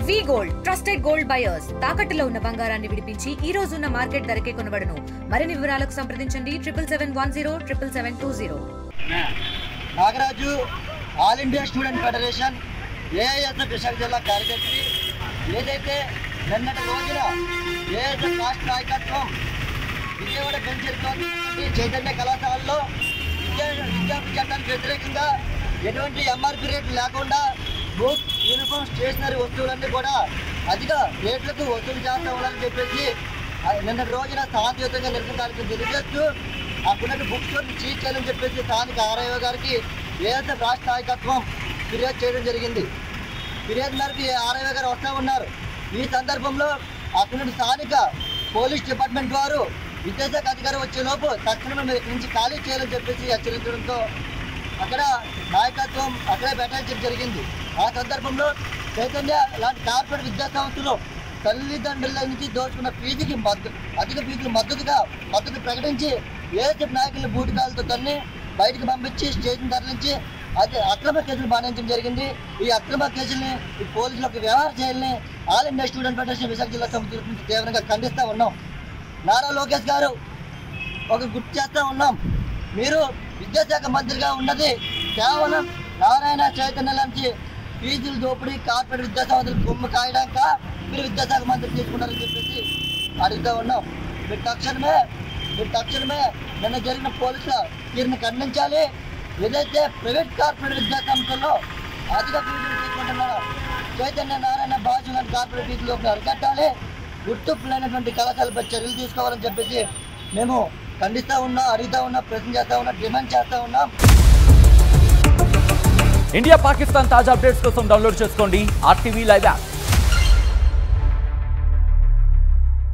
వి gold trusted gold buyers తాకట్టులో ఉన్న బంగారాన్ని విడిపించి ఈ రోజు ఉన్న మార్కెట్ ధరకే కొనబడును. మరిన్ని వివరాలకు సంప్రదించండి 7710 Nagaraju all India student federation ASF Visakha జిల్లా కార్యదర్శి. ఏదైతే నిన్నటి రోజున ఏఎస్ఎఫ్ రాష్ట్ర నాయకత్వం విజయవాడ బెంచర్లోని చైతన్య కళాశాలలో విద్యార్థి చట్టానికి వ్యతిరేకంగా ఎటువంటి ఎంఆర్పీ రేట్లు లేకుండా బుక్ యూనిఫామ్ స్టేషనరీ వస్తువులన్నీ కూడా అధిక రేట్లకు వసూలు చేస్తూ ఉండాలని చెప్పేసి నిన్నటి రోజున శాంతియుతంగా నిరసనకు తెలియజేస్తూ అక్కడ బుక్ స్టోర్ని సీజ్ చేయాలని చెప్పేసి స్థానిక ఆర్ఐఓ గారికి ఏఎస్ఎఫ్ రాష్ట్ర నాయకత్వం ఫిర్యాదు చేయడం జరిగింది. ఫిర్యాదు మేరకు ఆర్ఐఓ గారు వస్తూ ఉన్నారు. ఈ సందర్భంలో అక్కడ స్థానిక పోలీస్ డిపార్ట్మెంట్ వారు విద్యాశాఖ అధికారి వచ్చేలోపు తక్షణమే మీరు ఇక్కడి నుంచి ఖాళీ చేయాలని చెప్పేసి హెచ్చరించడంతో అక్కడ నాయకత్వం అక్కడే బెటాయించడం జరిగింది. ఆ సందర్భంలో చైతన్య లాంటి కార్పొరేట్ విద్యా సంస్థలు తల్లిదండ్రుల నుంచి దోచుకున్న ఫీజుకి అధిక ఫీజులు మద్దతు ప్రకటించి ఏఎస్ఎఫ్ నాయకులను బూటికాలతో తన్ని బయటకు పంపించి స్టేషన్ తరలించి అది అక్రమ కేసులు బాధించడం జరిగింది. ఈ అక్రమ కేసుల్ని ఈ పోలీసులకు వ్యవహార చేయాలని all India student federation Visakha జిల్లా సమితి నుంచి తీవ్రంగా ఖండిస్తూ ఉన్నాం. నారా లోకేష్ గారు ఒక గుర్తు చేస్తూ ఉన్నాం, మీరు విద్యాశాఖ మంత్రిగా ఉన్నది కేవలం నారాయణ చైతన్య నుంచి ఫీజులు దోపిడీ కార్పొరేట్ విద్యా సంస్థలు కొమ్ము కాయడాక మీరు విద్యాశాఖ మంత్రి తీసుకుంటారని చెప్పేసి అడుగుతూ ఉన్నాం. మీరు తక్షణమే నిన్న జరిగిన పోలీసుల తీరుని ఖండించాలి. ఏదైతే ప్రైవేట్ కార్పొరేట్ విద్యా సంస్థల్లో అధిక ఫీజులు తీసుకుంటున్నారో చైతన్య నారాయణ బాజు లాంటి కార్పొరేట్ ఫీజులు అరికట్టాలి. గుర్తింపు లేనటువంటి కళాశాలపై చర్యలు తీసుకోవాలని చెప్పేసి మేము ఖండిస్తూ ఉన్నాం, అడుగుతూ ఉన్నాం, ప్రశ్న చేస్తూ ఉన్నాం, డిమాండ్ చేస్తూ ఉన్నాం. ఇండియా పాకిస్తాన్ తాజా అప్డేట్స్ కోసం డౌన్లోడ్ చేసుకోండి RTV లైవ్ యాప్.